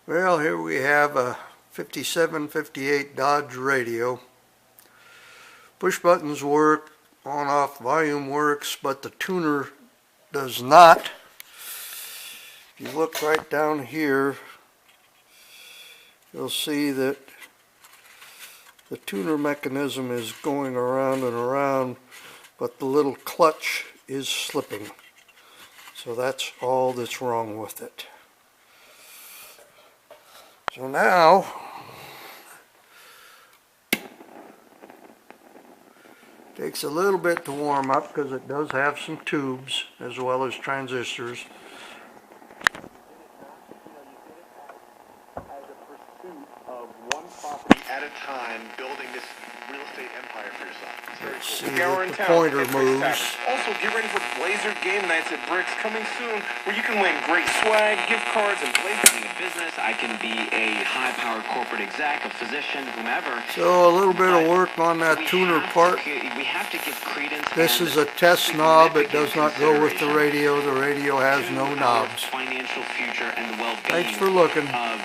Well, here we have a 5758 Dodge radio. Push buttons work, on-off volume works, but the tuner does not. If you look right down here, you'll see that the tuner mechanism is going around and around, but the little clutch is slipping. So that's all that's wrong with it. So now, takes a little bit to warm up because it does have some tubes as well as transistors. As a pursuit of one property at a time, building this real estate empire for yourself. Let's see that the pointer moves. Also, get ready for Blazer Game Nights at Bricks coming soon, where you can win great swag, gift cards, and Blazer. A business, I can be a high-powered corporate exec, a physician, whomever. So a little bit of work on that tuner part. We have to give credence. This is a test knob. It does not go with the radio. The radio has no knobs. Financial future and the well-being Thanks for looking. of